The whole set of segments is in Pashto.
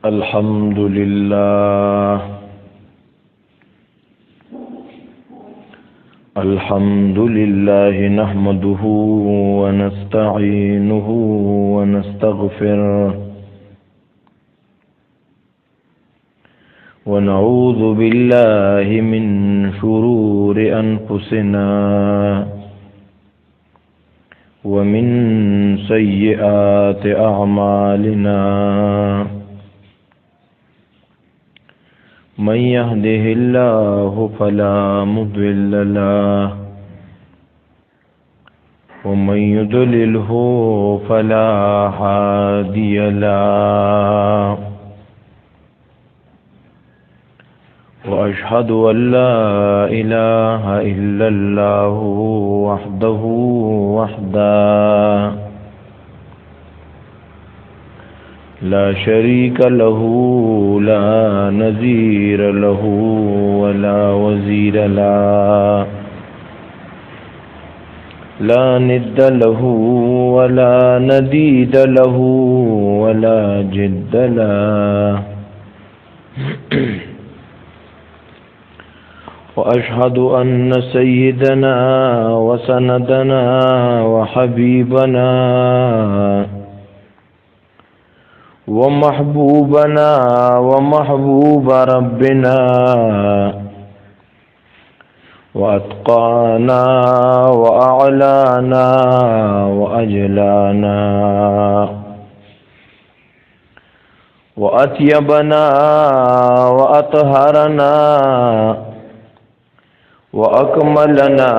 الحمد لله الحمد لله نحمده ونستعينه ونستغفره ونعوذ بالله من شرور أنفسنا ومن سيئات أعمالنا من يهده الله فلا مضل له ومن يضلله فلا هادي له وأشهد أن لا إله إلا الله وحده لا شريك له لا نظير له ولا وزير له لا ند له ولا نديد له ولا جد له وأشهد أن سيدنا وسندنا وحبيبنا ومحبوبنا ومحبوب ربنا وأتقانا وأعلانا وأجلانا وأطيبنا وأطهرنا وأكملنا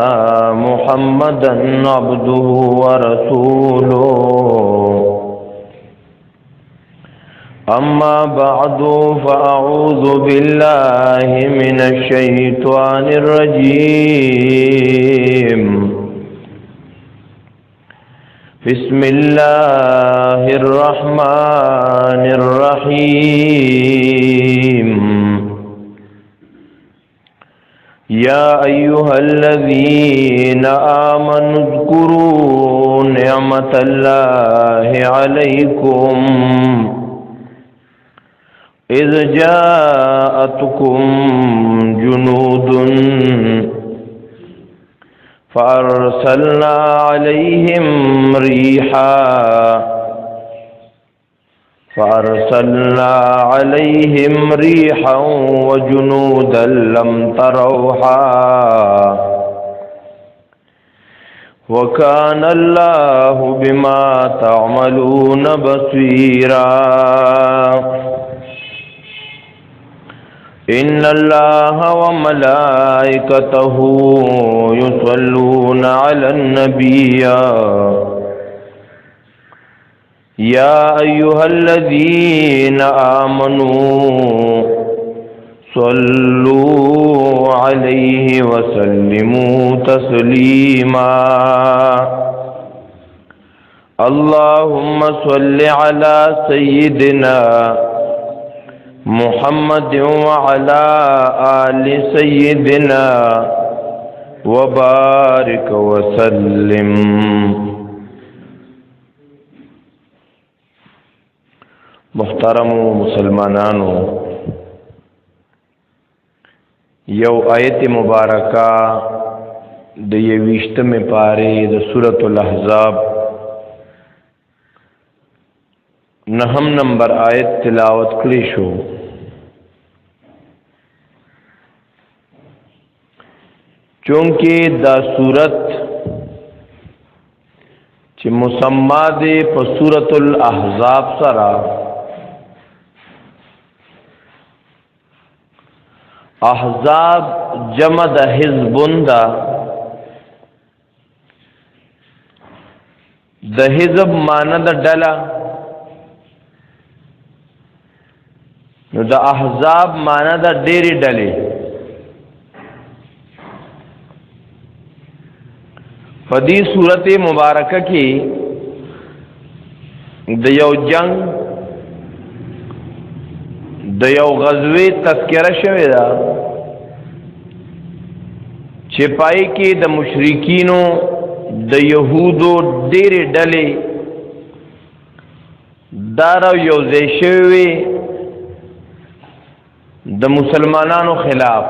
محمدا عبده ورسوله أما بعد فأعوذ بالله من الشيطان الرجيم بسم الله الرحمن الرحيم يا أيها الذين آمنوا اذكروا نعمة الله عليكم إذ جاءتكم جنود فأرسلنا عليهم ريحا وجنودا لم تروها وكان الله بما تعملون بصيرا إن الله وملائكته يصلون على النبي يا أيها الذين آمنوا صلوا عليه وسلموا تسليما اللهم صل على سيدنا محمد وعلى آل سيدنا وبارك وسلم محترم مسلمانانو یو آیت مبارکہ د 21 پارے د سورۃ الاحزاب نهم نمبر آیت تلاوت کړی شو چونکہ دا سورت چې مسما ده په سورۃ الاحزاب سره احزاب جمع د حزبون دا د حزب معنی د ډله نو د احزاب معنی د ډېری ډلې په دې سورۃ مبارکه کې د یو جنگ د یو غزوه تذکرہ شوی دا چې پای کې د مشرکینو د يهودو ډېرې ډلې دارو یو ځای شوی د مسلمانانو خلاف.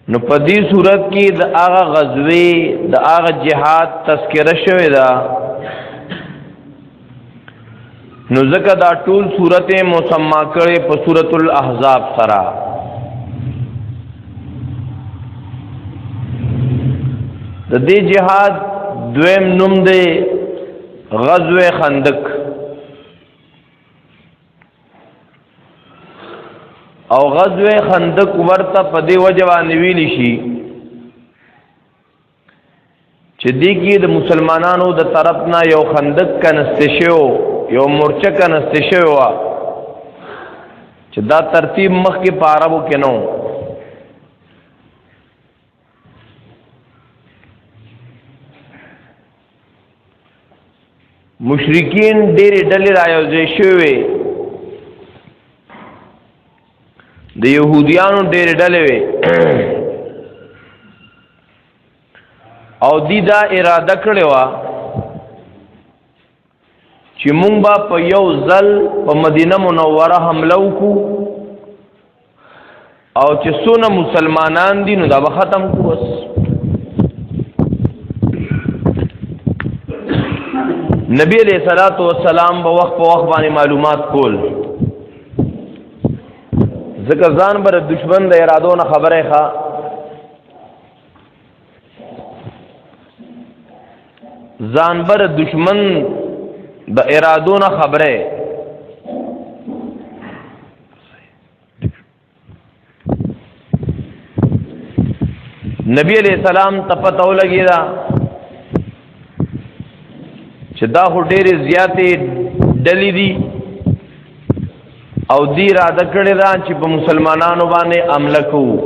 نو په دې صورت کې د هغه غزوې د هغه جهاد تذکره شوې ده. نو ځکه دا ټول صورت مسما کړي په سورۃ الاحزاب سره. د دې جهاد دویم نوم دی غزوه خندق، او غزوه خندق ورته په دې وجه باندې ویل شي چې دې کې د مسلمانانو د طرف نه یو خندق کنسته شو، یو مورچه کنسته شو چې دا ترتیب مخکې په عربو کې نو. مشرکین ډېرې ډلې رايوځای شوې، د يهوديانو ډېرې ډلې وې، او دی دا اراده کړې وه چې مونږ به په یو ځل په مدینه منوره حمله وکړو، او چې څونه مسلمانان دي نو دا به ختم کړو. بس نبی علیہ الصلوۃ والسلام په وخت باندې معلومات کول، ځکه ځان بر دشمن د ارادو نه خبره ښه. ځان بر دشمن د ارادو نه خبره. نبی علیہ السلام ته پته ولګی دا چې دا خو ډېرې زیاتې ډلې دي، او دی اراده کړې ده چې په مسلمانانو باندې حمله کوو.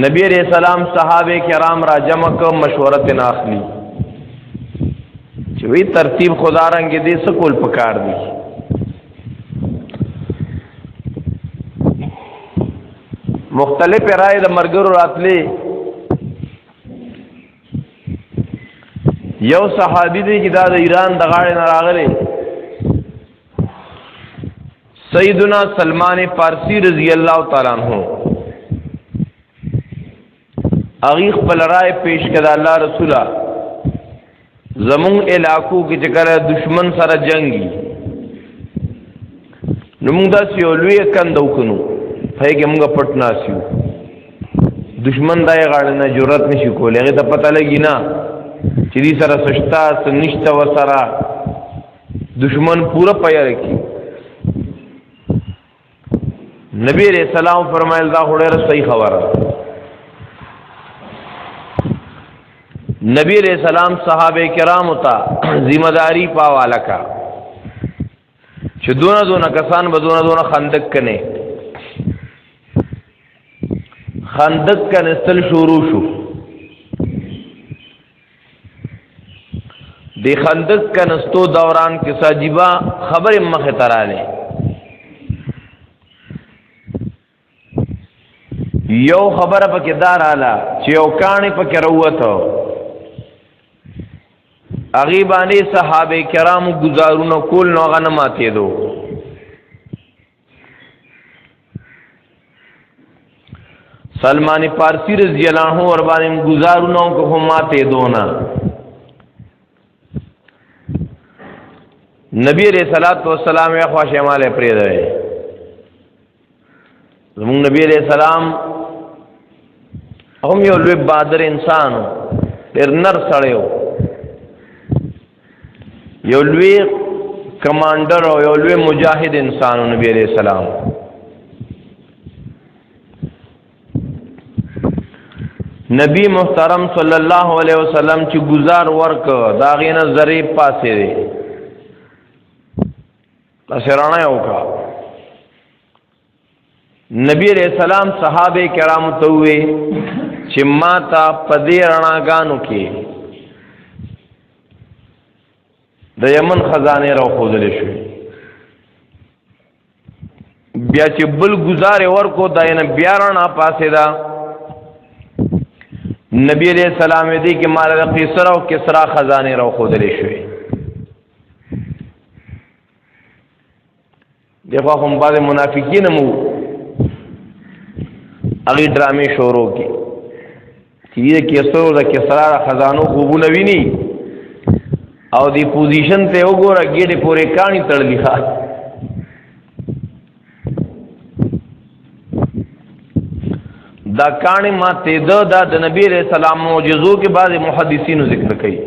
نبی علیہ السلام صحابه کرام را جمع کړ، مشوره ترې اخلي چې وی ترتیب خدا رنګ دې څه کول پکار دي. مختلف رائے د مرګرو راتلې. یو صحابي دی چې دا د ایران د غاړې نه راغلی، سیدنا سلمان فارسی رضی اللہ تعالیٰ عنہ. هغه خپل رائے پیش کړه، الله رسوله زمون علاقو کې چې کله دشمن سره جنگي نو موږ داسې یو لوی کند وکړو، هغې کې موږ پټ ناست یو، دشمن دا یې غاړه نه جرأت نشي کولی، هغې ته پته لګي نه چې دې سره څه شته څه نشته ورسره، دشمن پوره پیاره کړي. نبی علیہ السلام فرمایل دا خو ډېره صحیح خبره. نبی علیہ السلام صحابه کرامو ته ذمہ داری پاواله کا چې دونه کسان به دونه خندق کنه. خندق کنستل شروع شو. دی خندق کنستو دوران کې ساجيبا خبر مخه تراله. یو خبره پکې دار اعلی چې یو کانی پکې وروته، هغه باندې صحابه کرامو گزارونه کول نو غنه ماته دو. سلمان فارسی رضی اللہ عنہ ور باندې گزارونه کو ماته دونا. نبی علیہ الصلوۃ والسلام یې خواشه مال پرې ده. زمون نبی علیہ السلام هم یو لوی بہادر انسانو، ډېر نر سړیو، یو لوی کمانډر او یو لوی مجاهد انسانو نبی علیہ السلام. نبی محترم صلی الله علیه وسلم چې گزار ورک دا غینه ظریف پاسې دی لسرانه یو کا. نبی علیہ السلام صحابه کرام ته وی چې ما ته پدې رڼاګانو کې د یمن خزانه را خوذل شو. بیا چې بل گزار ورکو داینه بیا رڼا پاسې دا. نبی علیہ السلام دې کې مال د قیصر او کسرا خزانه را خوذل شو. دغه هم بعض منافقین مو هغه ډرامې شروع کی چې کیسو د کسرا خزانو خوبونه ویني او دی پوزیشن ته وګوره ګېډې پورې کانی تړلې ښه دا کانی ماته دا د نبی علیہ السلام معجزو کې بعض محدثینو ذکر کړي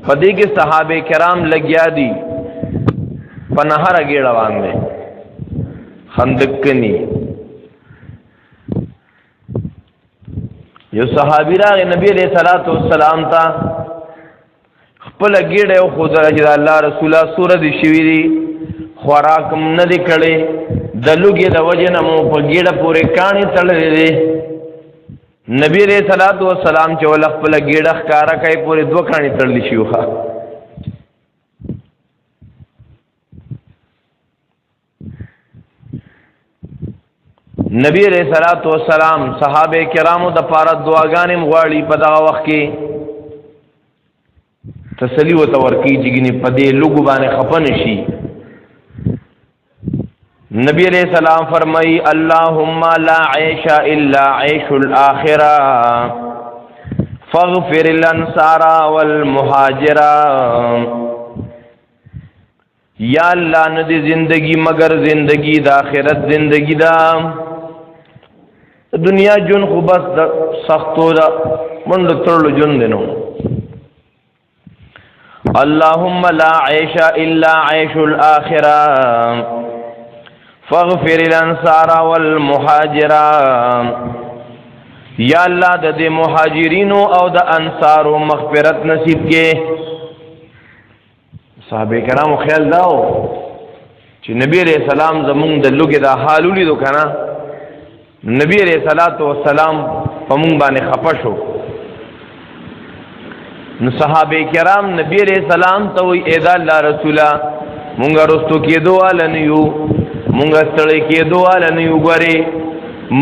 پدې کې صحابه کرام لګیا دي پنهر ګېړه باندې خندق کني یو صحابي راغی نبی علیہ الصلوۃ والسلام ته خپل ګېډه او خود راځي الله رسول الله سورۃ شوی دي خوراکم نه دی کړي د لوګي د وجه نه مو په ګېډه پورې کانی تړلې دي نبی علیہ الصلوۃ والسلام چې ول خپل ګېډه ښکارا کوي پورې دوه کانی تړلې شيوخه نبی علیہ الصلوۃ والسلام صحابه کرامو د پاره دعاګانې مغواړي په دغه وخت کې تسلی وته ورکی چې په دې لوګو باندې خفن شي نبی علیہ السلام فرمائی اللهم لا عيش الا عيش الاخره فاغفر الانصار والمهاجر یا اللہ ندی زندگی مگر زندگی د آخرت زندگی دا دنیا جون خو بس سختو دا منډ تړلو جون دینو اللهم لا عيش الا عيش الاخره فاغفر الانصار والمهاجر یا اللہ د دې مهاجرینو او د انصارو مغفرت نصیب کې صحابه کرامو خیال داو چې نبی علیہ السلام زمونږ د لوګي دا حال ولیدو کنه نبی علیہ الصلوۃ والسلام په مونږ باندې خپه شو نو صحابه کرام نبی علیہ السلام ته وی اذا الله رسولا مونږ رستو کېدو ولنیو مونږ ستړي کېدو ولنیو غوري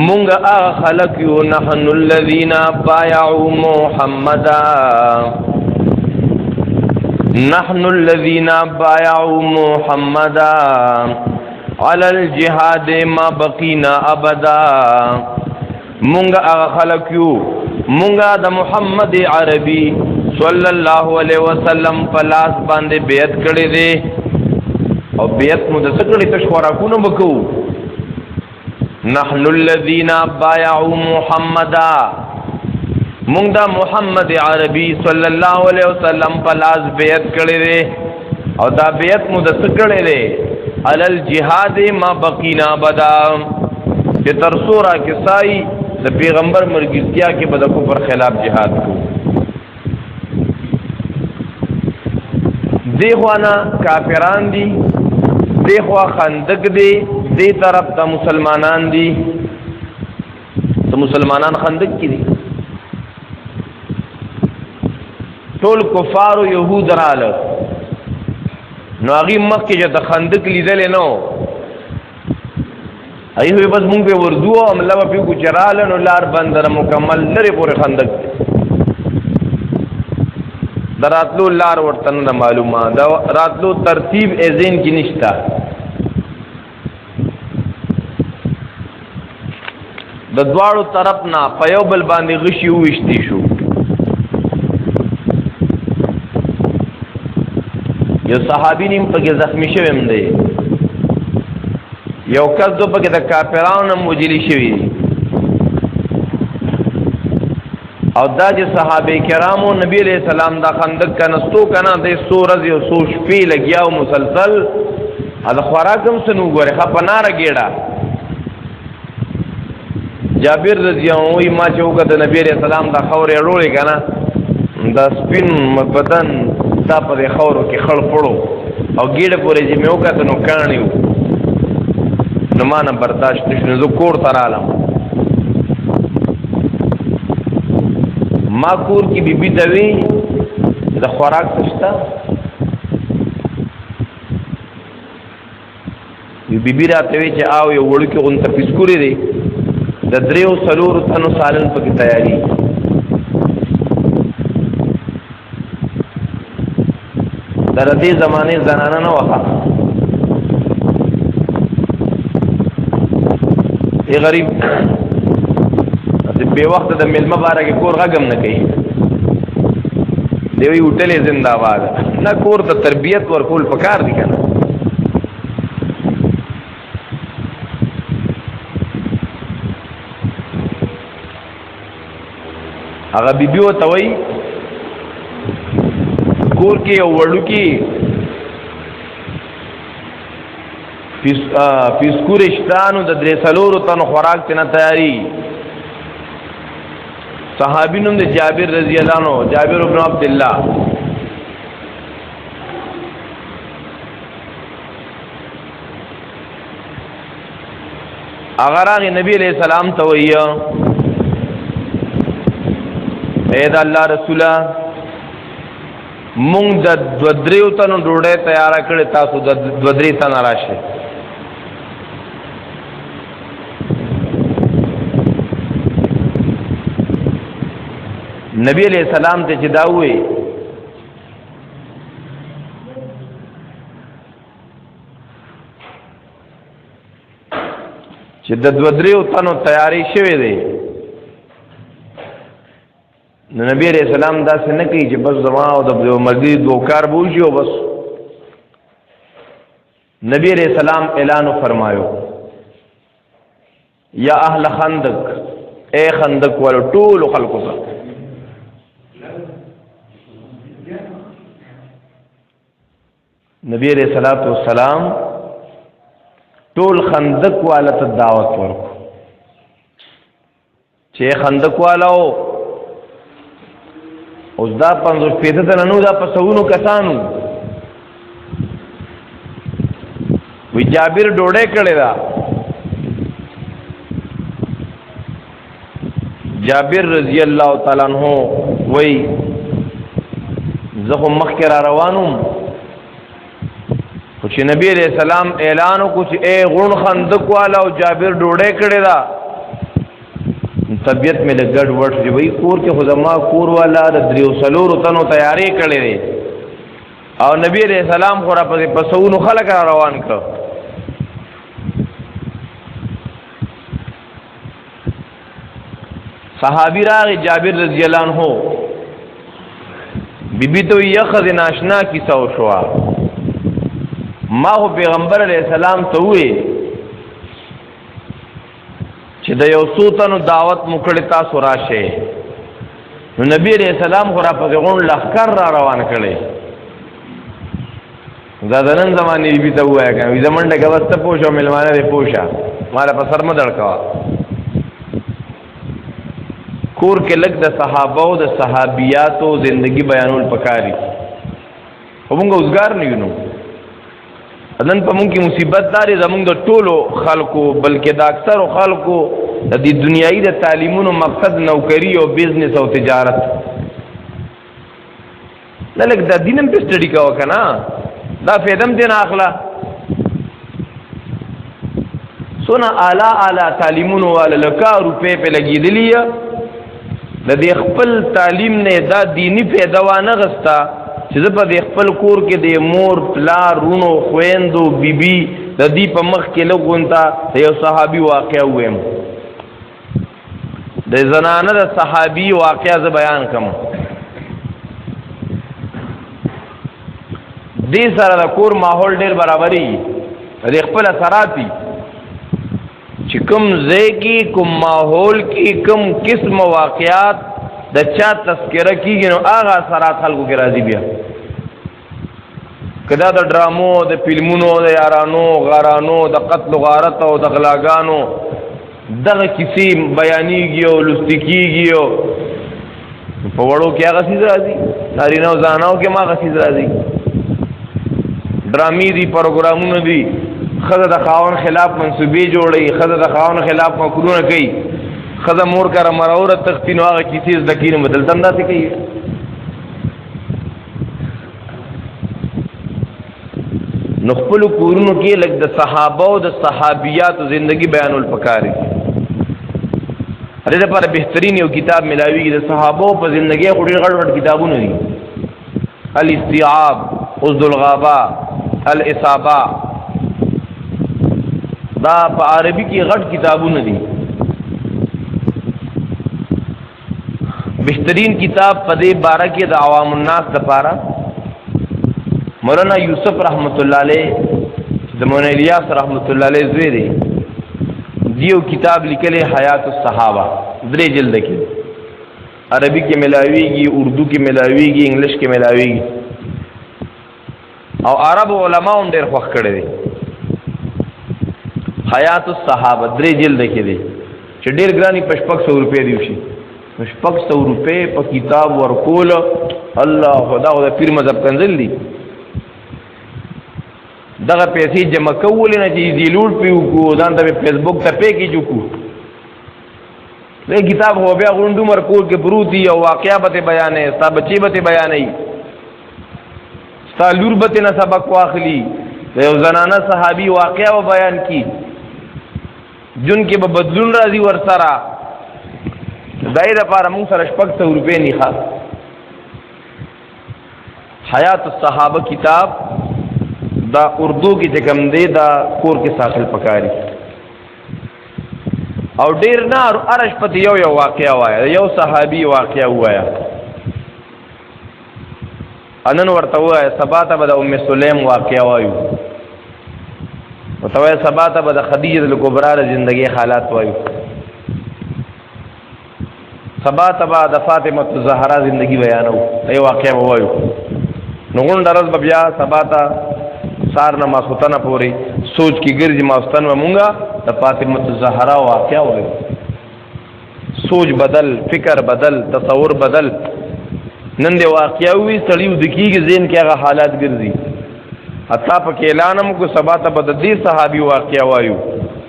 مونږ هغه خلق یو نحن الذين بايعوا محمدا نحن الذين بايعوا محمدا على الجهاد ما بقينا ابدا مونږ هغه خلق یو مونږ د محمد عربي صلی الله علیه وسلم پلاس باندې بیعت کړی دی او بیعت مو د څکړې تشورا کو نه وکړو نحن الذين بايعوا محمدا مونږ د محمد عربي صلی الله علیه وسلم پلاس بیعت کړی دی او دا بیعت مو د څکړې دی علی الجهاد ما بقینا ابدا چې تر سورہ کې سای د پیغمبر مرګتیا کې به د کفر خلاف جهاد کو دیخوانا کافران دی دیخوا خندق دی دی طرف تا مسلمانان دی تو مسلمانان خندق کی دی ټول کفار او يهود رااله نو هغه مکه چې د خندق لیدل نو ایوه بس مونږ په وردو عمله په کو چراله نو لار بندر مکمل لري پورې خندق دراتلو لار ورته نه معلومه دا راتلو ترتیب ازین کې نشتا د دواړو طرف نه په یو بل باندې غشي وشتي شو یو صحابي نیم پکې زخمی شوم دی یو کس دو پکې د کافرانو مجلی شوی او دا چې صحابه کرامو نبی علیہ السلام دا خندق کنستو کنا د سورز یو سو شپې لګیاو مسلسل دا خوراکم سنو ګوره خپناره ګیړه جابر رضی الله عنه ما چې وګد نبی علیہ السلام دا خورې وړولې کنا دا سپین بدن دا په خورو کې خړ پړو او ګیړه پورې چې مې وکړ نو کانیو نو ما نه برداشت نشو زه کور ته رالم ما کور کی بیبی دوی د خوراک سشتا بیبی راته وی چې آو یو وړکی اون ته پسکوري دی د دریو سلور تنو سالن پکې تیاری در دې زمانه زنانه نه وخه ای غریب به وخت د ملما بارے کور غم نه کوي دی وی هوټلې زنده‌باد نه کور ته تربیت ورکول پکار دي کنه هغه بیبیو ته وی کور کې یو وړو کې پیسکورشتانو د درې څلورو تنو خوراک ته نه تیاری صحابی نوم د جابر رضی الله عنه جابر ابن عبد الله اگر هغه نبی علیہ السلام ته ویه اے د الله رسوله مونږ د دریو تنو ډوډۍ تیار کړې تاسو د درې تن راشه نبی علیہ السلام ته چې دا وې چې د دریو تنو تیاری شوې ده نبی علیہ السلام دا څه نه کوي چې بس زما او د مرګي دوکار بوشي او بس نبی علیہ السلام اعلان فرمایو یا اهل خندق اے خندق ول ټول خلقو ته نبی علیہ الصلوۃ والسلام ټول خندق والا ته دعوت ورکو چې خندق والو اوس دا 550 تنه نو دا پسونو کسانو وی جابر ډوډۍ کړي دا جابر رضی الله تعالی عنہ وی زه مخکې را روانم خو چې نبی علیہ السلام اعلان وکړ چې اے غون خندق والا او جابر ډوډۍ کړي دا طبیعت میں لګډ وډ چې وای کور کې خدما کور والا د دریو سلور تنو تیاری کړي دي او نبی علیہ السلام خورا په سونو خلک روان کړ صحابی راغی جابر رضی اللہ عنہ بی بی تو یخذ ناشنا کیسا وشوا ما هو پیغمبر علیہ السلام ته وې چې د یو سوتنو دعوت مکړه تاسو راشه نو نبی علیہ السلام خورا په غون لخر را روان کړي زادنن زمانه بی ته وای کنه زمونډه غوسته پوښو ملمانه دې پوښا مال په سر مدړ کا کور کې لګ د صحابه او د صحابياتو زندگی بیانول پکاري وبنګ اوسګار نه یو نن په مونږ کې مصیبت داري زمونږ د ټولو خلکو بلکې د اکثر خلکو د دې دنیایي د تعلیمونو مقصد نوکری او بزنس او تجارت نه لګ د دینم په سټډي کا وکنه دا فیدم دین اخلا سونه اعلی تعلیمونو والا لکا روپے په لګیدلی د دې خپل تعلیم نه دا دینی پیداوانه غستا چې په دې خپل کور کې د مور پلار رونو خويندو بیبي د دې په مخ کې لګونتا یو صحابي واقعا ویم د زنانه د صحابي واقعا ز بیان کوم دې سره د کور ماحول ډېر برابرۍ د خپل اثراتي چې کوم ځای کې کوم ماحول کې کوم قسم واقعات د چا تذکرہ کیږي نو هغه اثرات خلکو کې راځي بیا کدا د ډرامو د فلمونو د یارانو غارانو د قتل غارت او د غلاګانو دغه کیسې بیانېږي او لوستل کېږي په وړو کې هغه څه راځي نارینه او زنانو کې ما هغه څه راځي ډرامې دي پروګرامونه دي خزه د خاون خلاف منسوبې جوړي خزه د خاون خلاف مکرونه کوي خزه مور کر مرور تختینو هغه کیسې د کینو بدل دنده څه کوي نو خپل کورونو کې لګ د صحابه او د صحابيات زندگی بیانول پکاري هغه لپاره بهترین یو کتاب ملاويږي د صحابه په زندگی خوري غړ غړ کتابونه دي الاستيعاب اسد الغابہ، الاصابہ، دا په عربی کې غټ کتابونه دي. بهترین کتاب په دې باره کې د عوام الناس لپاره مولانا یوسف رحمت الله علیه د مولانا الیاس رحمت الله علیه زوی دی، دیو کتاب لیکلی حیات الصحابه، 3 جلد کې، عربی کې ملاویږي، اردو کې ملاویږي، انګلیش کې ملاویږي، او عرب علماء هم ډېر خوښ کړی دی. حیات الصحابه 3 جلد کې دی چې ډېر ګرانی په 600 روپۍ دی شي. 600 روپۍ په کتاب ورکول، الله خدا د پیر مذهب کنزل دی. دغه پیسې جمع کول نه چې دی لوټ پیو کو ځان ته فیسبوک ته پې کې جوکو. دې کتاب هو بیا غونډو مرکول کې پروتي او واقعیا به بیانې، ستا بچي به بیانې، ستا لور به نه سبق واخلي، یو زنانه صحابي واقعیا بیان کی، جن کې به بدلون راځي ور سره. دای د پاره موږ سره 600 روپۍ نه ښه. حیات الصحابه کتاب دا اردو کې چې کوم دی دا کور کې ساتل پکاري، او ډیر نه ارش پتی یو واقعیا وایا، یو صحابي واقعیا وایا. انن ورته وایا سبا ته به د ام سلیم واقعیا وایو، ورته وایا سبا ته به د خدیجه الکبرى زندگی حالات وایو، سبا ته به د فاطمه الزهرا زندگی بیانو، ای واقعیا وایو. نو غونډه ورځ به بیا سبا ته سار نه ماسوتنه پورې سوچ کې ګرځي، ماستن و مونږه د فاطمه الزهرا واقعیا وایو. سوچ بدل، فکر بدل، تصور بدل. نن دی واقعیا وي سړی ودکیږي ذهن کې هغه حالات ګرځي. حتی په کې اعلان هم کو سبا ته به د دې صحابي واقعیا وایو،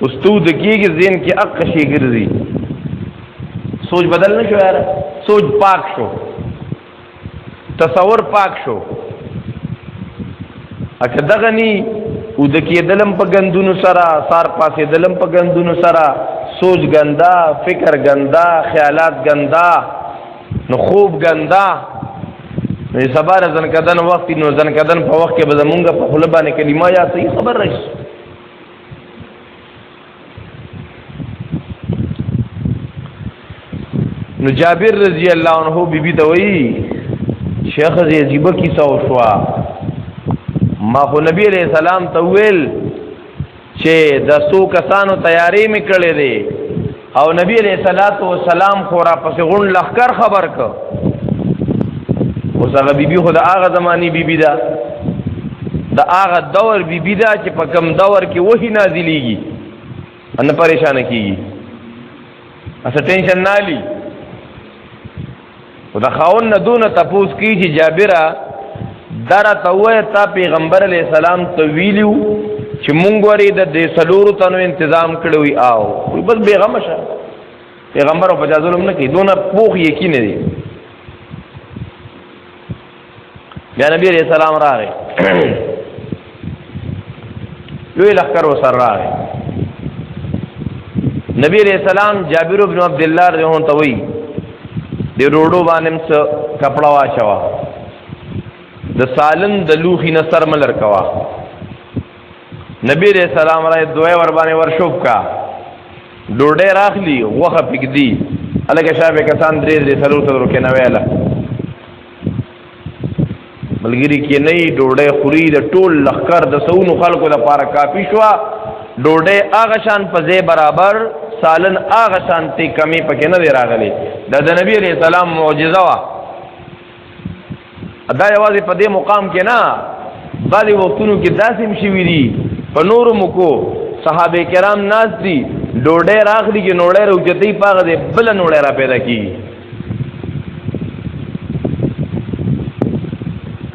اوس تو دکیږي ذهن کې اق شي ګرځي. سوچ بدل نه شو یار، سوچ پاک شو، تصور پاک شو. اکه دغه نی ودکی دلم په غندونو سره، سار پاسې دلم په غندونو سره، سوچ ګندا، فکر ګندا، خیالات ګندا، نو خوب ګندا. نو سبا رزن کدن وخت نو ځن کدن په وخت کې به زمونږ په خپل باندې کلمه یا صحیح خبر راشي. نو جابر رضی الله عنه بیبي ته وایي شیخ زی عجیبه کیسه وشوه، ما خو نبی علیہ السلام ته ویل چې د څو کسانو تیاری مې کړې دی، او نبی علیہ السلام خو را پسې غون لخر خبر که. اوس هغه بیبي خو د هغه زماني بیبي ده، د هغه دور بیبي ده چې په کم دور کې وحی نازلیږي، نه پریشانه کیږي، اسه ټینشن نه لی. او د خاون نه دونه تپوس کی چې جابره دره ته ووایه تا پیغمبر علیہ السلام ته ویلي وو چې مونږ ورې د دې څلورو تنو انتظام کړی وي. آو وی بس بېغمه شه، پیغمبر او په چا ظلم نه کوي، دونه پوخ یقین دی. بیا نبی علیہ السلام راغی، لوی لښکر ورسره راغی. نبی علیہ السلام جابر بن عبدالله رضی الله عنه ته وایي د روډو باندې څه کپړه واچوه، د سالن د لوخي نه سر ملر کوا. نبی علیہ السلام را دوی ور باندې ورشوب کا، ډوډۍ راخلی غوخه پکدي، الګه شابه کسان درې سلو سلو کې نه ویله ملګری کې نه ډوډۍ خوري د ټول لخر د سونو خلکو لپاره کافی شو. ډوډۍ هغه شان په ځای برابر، سالن هغه شان ته کمی پکې نه دی راغلی. د نبی علیہ السلام معجزه وا. دا یوازې په دې مقام کې نه، بعضې وختونو کې داسې هم شوي دي په نورو موکو صحابه کرام ناست دي، ډوډۍ راخلي چې نوړی راوچتوي په هغه دی بله نوړی را پیدا کېږي.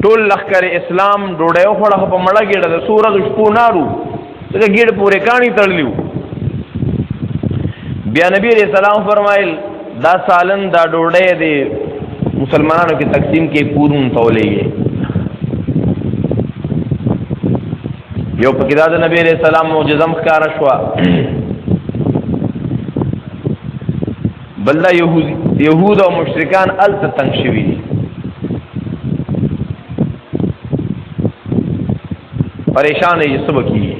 ټول لښکر اسلام ډوډۍ وخوړه، خو په مړه ګېډه د څو ورځو شپو نارو، ځکه ګېډ پورې کاڼي تړلي وو. بیا نبی علیہ السلام فرمایل دا سالن دا ډوډۍ دی مسلمانانو کې تقسیم کې پورون تولېږي. یو پکې دا د نبی علیہ السلام معجزه ښکاره شوه، بل دا یهود او مشرکان هلته تنګ شوي دي. پریشان یې سبا کی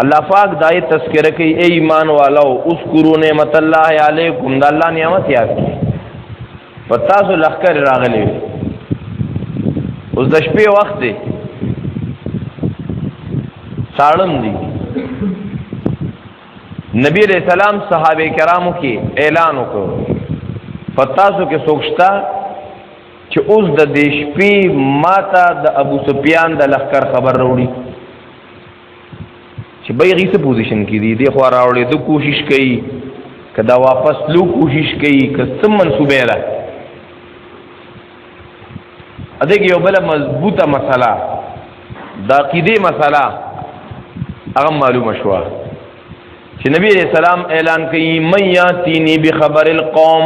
اللہ پاک دای تذکرہ کی اے ایمان والو اذکروا نعمت اللہ علیکم دا اللہ نعمت یاد کی پتا سو لخر راغلی اوس د شپې وخت دی ساړم دی نبی علیہ السلام صحابه کرامو کې اعلان وکړ پتا سو کې سوچتا چې اوس د دې شپې ماته د ابو سفیان د لخر خبر وروړي چې به یې څه پوزیشن کې دي خو راوړې د کوشش کوي کدا واپس لو کوشش کوي که څه منصوبه را اده کې یو بل مضبوطه مسله د عقیده مسله هغه معلومه شوه چې نبی علیہ السلام اعلان کوي من یاتینی بخبر القوم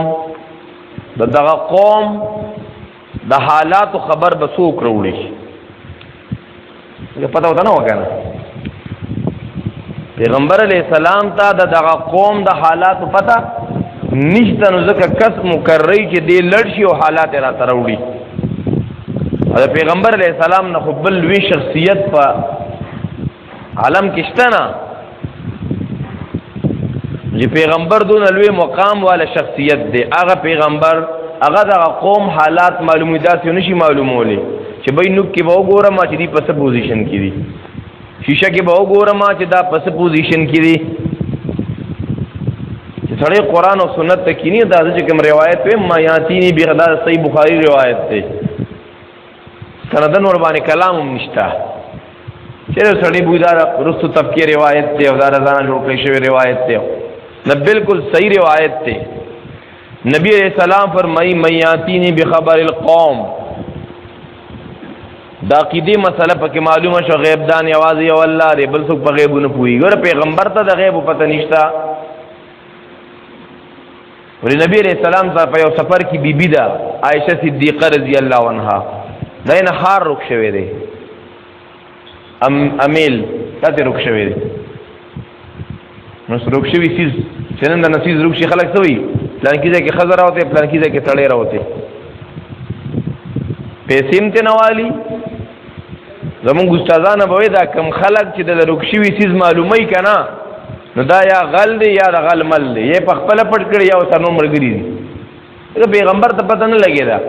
دغه قوم د حالات خبر به څوک راوړي پته وته نه وکنه پیغمبر علیہ السلام ته دغه قوم د حالات پته نشته نو ځکه کس مکرری چې دی لړ شي او حالات را تروړي دا پیغمبر علیہ السلام نه خپل وی شخصیت په عالم کې شته نه چې پیغمبر دون لوی مقام والا شخصیت دی هغه پیغمبر هغه دغه قوم حالات معلومات نشي معلومولې چې بای نو کې به وګورم چې دی په څه پوزیشن کې دی شیشه کې به وګورم چې دا پس پوزیشن کې دي چې سړی قرآن او سنت ته کینی دا چې کوم روایت وي ما یاتینی بغدا صحیح بخاری روایت ده سندن ور باندې کلام هم نشته چې سړی بویدار رسو طبقه روایت ده او دا رضانه جوړ کړی شوی روایت ده نه بالکل صحیح روایت ده نبی علیہ السلام فرمایي من یاتینی بخبر القوم دا عقیدی مسله پکې معلومه شو غیب دان یوازې یو الله دی بل څوک په غیب نه پوي ګوره پیغمبر ته د غیب پته نشته ولې نبی علیہ السلام ته په یو سفر کې بیبی دا عائشہ صدیقہ رضی الله عنها دا نه هار رک شوی دی امیل کته رک شوی دی نو رک شوی سیز څنګه د نسیز رک شي خلک سوي پلان کیږي کې خزر راوته پلان کیږي کې تړې راوته پیسې ته نوالی زمون ګستازانه به دا کم خلق چې د رکشوي سیز معلومي کنا نو دا یا غل دی یا د غل مل دی یې په خپل پټ کړی یا سره مرګري دی دا پیغمبر ته پته نه لګی دا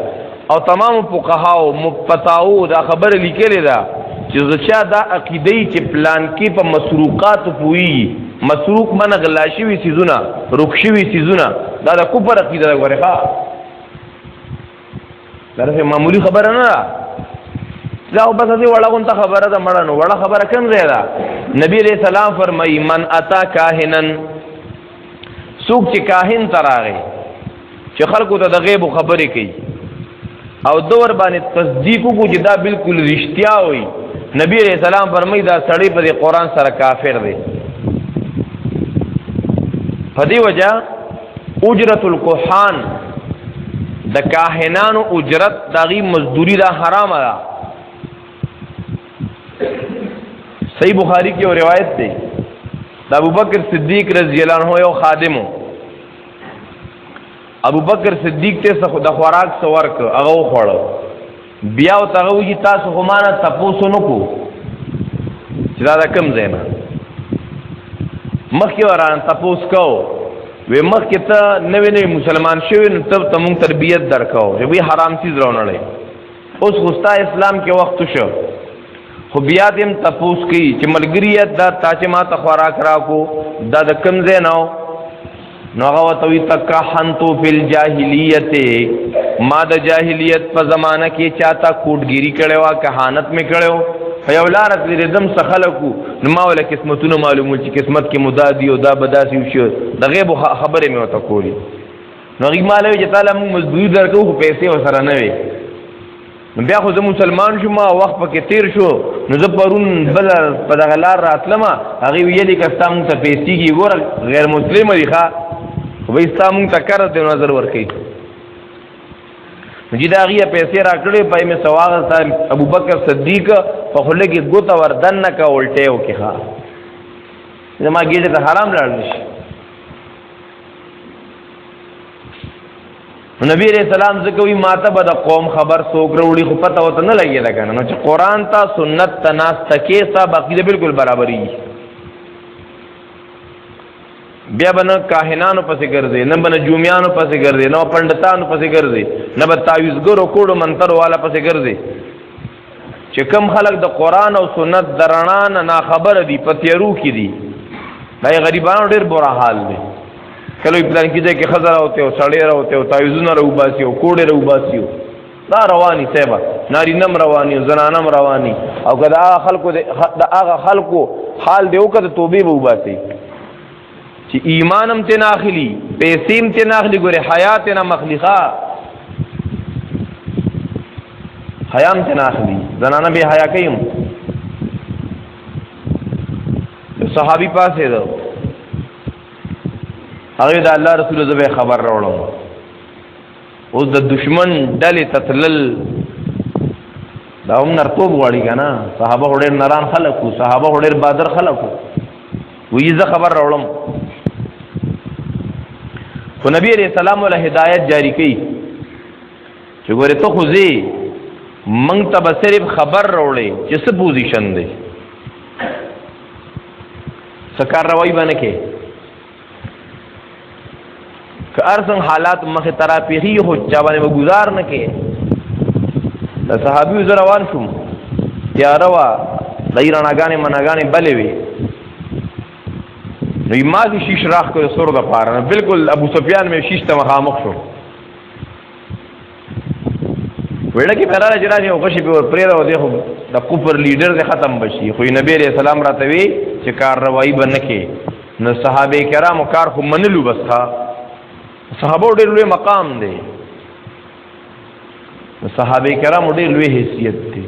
او تمام فقها او مفتاو دا خبر لیکلی دا چې زچا دا عقیده چې پلان کې په مسروقات پوي مسروق من غلاشوي سیزونه رکشوي سیزونه دا د کفر عقیده ورخه دا معمولی خبره نه دا بس دې وړه غونته خبره ده مړه نو وړه خبره کوم ځای ده نبی علیہ السلام فرمایي من اتا کاهنن څوک چې کاهن تراغه چې خلکو ته د غیب خبرې کوي او دور باندې تصدیق کو چې دا بالکل رښتیا وي نبی علیہ السلام فرمایي دا سړی په قرآن سره کافر دی په دې وجہ اجرت الکهان د کاهنانو اجرت داغي مزدوری دا حرام ده صحیح بخاری کی اور روایت ده د ابوبکر صدیق رضی الله عنه یو خادمو ابوبکر صدیق ته د خوراک سورک هغه خوړو بیا او تغه وی تاسو همانه تاسو نو کو چې دا کم زینا مخکې وران تاسو کو وی مخکې ته نوې نوې مسلمان شوی نو ته تمون تربیت درکاو چې وی حرام چیز راونړې اوس غستا اسلام کې وخت شو خو بیا دې تپوس کی چې ملګریت دا تا چې ما ته خوراک راکو دا د کم ځای نو هغه وتوی تکحنتو فی الجاهلیت ما د جاهلیت په زمانہ کې چاته کوټګيري کړو کہانت می کړو فیولارت دې دم سخلکو نو ما ولا قسمتونه معلومول چې قسمت کې مدادی او دا بداسي شو د غیب خبره مې وته کولی نو غي مالوي چې تعالی موږ مزدوری درکو خو پیسې وسره نه وي نو بیا خو زه مسلمان شوم وخت پکې تیر شو نو زه پرون بل په دغه لار راتلم هغه ویلي کستا مونږ ته پیسې کې ګوره غیر مسلم دی ښه وای ستا مونږ ته کار دی نظر ورکړي چې دا غي پیسې راکړې پای مې سواغ ابو بکر صدیق په خله کې ګوتا وردن نه کا الټیو کې ښه زما ګیډه ته حرام لاړ نشي نبی علیہ السلام څه کوي ماته به د قوم خبر څوک راوړي خو پته ورته نه لګېده که نه نو چې قرآن ته سنت ته ناسته کې ستا عقیده بالکل برابري بیا به نه کاهنانو پسې ګرځې نه به نه جومیانو پسې ګرځې نه به پنډتانو پسې ګرځې نه به تعویزګرو کوډو منترو والا پسې ګرځې چې کم خلک د قرآن او سنت د رڼا نه ناخبره دي په تیارو کې دي دا یې غریبانو ډېر بره حال دی کله وي پلان کې ځای کې ښځه راوتې او سړی راوتې او تعویزونه راوباسي او کوډې راوباسي دا رواني صاحبه نارینه هم رواني او زنانه هم رواني او که د هغه خلکو حال دی وکړه د توبې به وباسي چې ایمان هم ترې نه اخلي پیسې هم ترې نه اخلي ګورې حیا ترې نه مخلیخه حیا هم ترې نه اخلي زنانه بې حیا کوي هم یو صحابي پاسېده هغه د الله رسول زه به خبر راوړم اوس د دشمن ډلې ته تلل دا هم نرتوب غواړي که نه صحابه خو ډېر نران خلک وو صحابه خو ډېر بادر خلک وو وایي زه خبر راوړم خو نبی علیہ السلام ولا هدایت جاری کړي چې ګوره ته خو ځې موږ ته به صرف خبر راوړې چې څه پوزیشن دی څه کارروایي به نه کوې که هر څنګه حالات مخې ته راپېښېږي خو چا باندې به ګزار نه کوې د صحابیو زه روان شوم تیاره وه دایي رڼاګانې مناګانې بلې وې نو ما دې شیش راخ کړو سر د پاره نه بالکل ابو سفیان مې شیش ته مخامخ شو ویړه کې پیرا راځي راځي او غشي په پرې راو دی خو د کفر لیډر دې ختم بشي خو نبی عليه السلام راته وی چې کارروایی به نه کې نو صحابه کرامو کار خو منلو بس ښا صحابه ډېر لوی مقام دی صحابه کرامو ډېر لوی حیثیت دی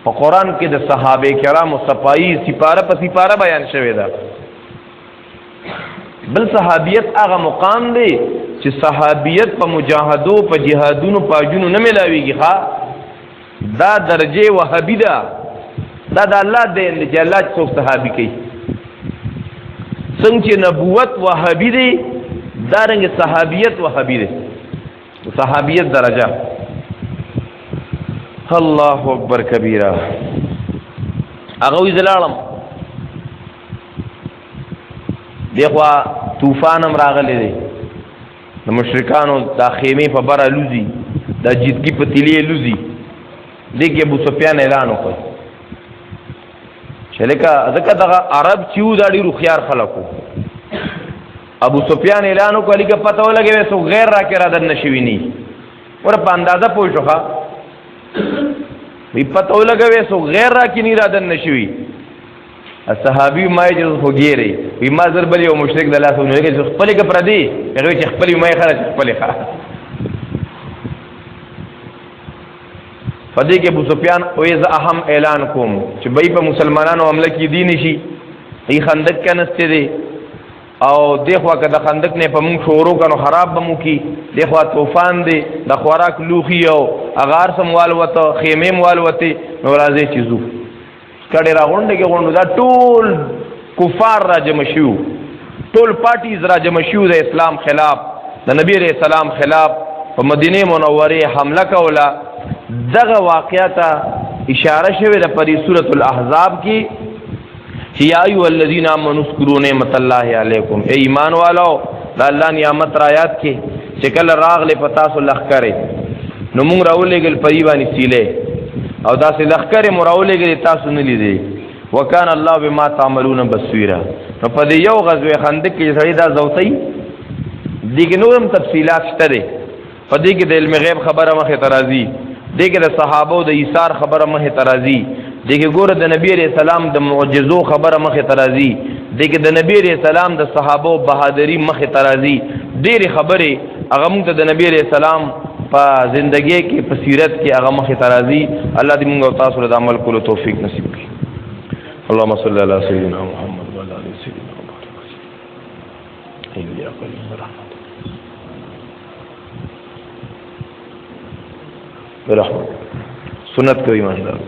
په قرآن کې د صحابه کرامو صفائی سپاره په سپاره بیان شوی ده بل صحابیت هغه مقام دی چې صحابیت په مجاهدو په جهادونو په اجونو نه ملاویږي ښا دا درجه وهابي ده دا د الله دین دی چې الله څوک صحابي کوي څنګه چې نبوت وهابي دی دا رنګ صحابیت وهابي دی صحابیت درجه الله اکبر کبیره هغه وی زلالم دیخوا طوفان هم راغلی دی د مشرکانو دا خیمې په بره لوزي دا جدګي په تیلې لوزي دې کې ابو سفیان اعلان وکړ چې لکه ځکه دغه عرب چې وو دا ډېر هوښیار خلک وو ابو سفیان اعلان وکړ لکه پته ولګوي څوک غیر راکې رادن نه شوي ني ور په اندازه پوه شو ښه وی پته ولګوي څوک غیر راکې نه رادن نه شوي صحابي ما یې خو ګیرې وی ما زر بل یو مشرک د لاسه ونیول چې خپلې که پردي هغه چې خپلې ما یې خره چې خپلې ښه په دې کې ابو سفیان وایي زه اهم اعلان کوم چې بی په مسلمانانو حمله کې دی نشي ای خندق کې نسته دی او دغه که د خندق نه په مونږ شروع کنو خراب بمو کی دغه طوفان دی د خوراک لوخي او اغار سموال وته خیمه موال وته نو راځي چیزو کډه راغونډه کې غونډه دا ټول کفار را جمع شو ټول پارټیز را جمع شو د اسلام خلاف د نبی رسول سلام خلاف په مدینه منوره حمله کوله دغه واقعیت اشاره شوی د پری سورۃ الاحزاب کې یا ایو الذین آمنوا اذکروا نعمت الله علیکم ای ایمان والو د الله نعمت را یاد کې چې کله راغله پتا سو لخرې نو موږ راولېګل پری باندې سیله او داسې لخرې مراولېګل تاسو نه لیدې وکانه الله بما تعملون بصیر نو په دې یو غزوه خندق کې سړی دا زوتی دغه نورم تفصیلات شته دي په دې کې د علم غیب خبره مخه ترازی دغه د صحابه او د ایثار خبره مخه ترازی دغه ګوره د نبی عليه السلام د معجزو خبره مخه ترازی دغه د نبی عليه السلام د صحابه او بهادری مخه ترازی ډېری خبره هغه موږ د نبی عليه السلام په زندګۍ کې په سیرت کې هغه مخه ترازی الله دې موږ او تاسو له عمل کولو توفیق نصیب کړي اللهم صل علی سیدنا محمد وعلى ال سیدنا محمد یا قلیل رحمت برحمت سنت کو ایماندار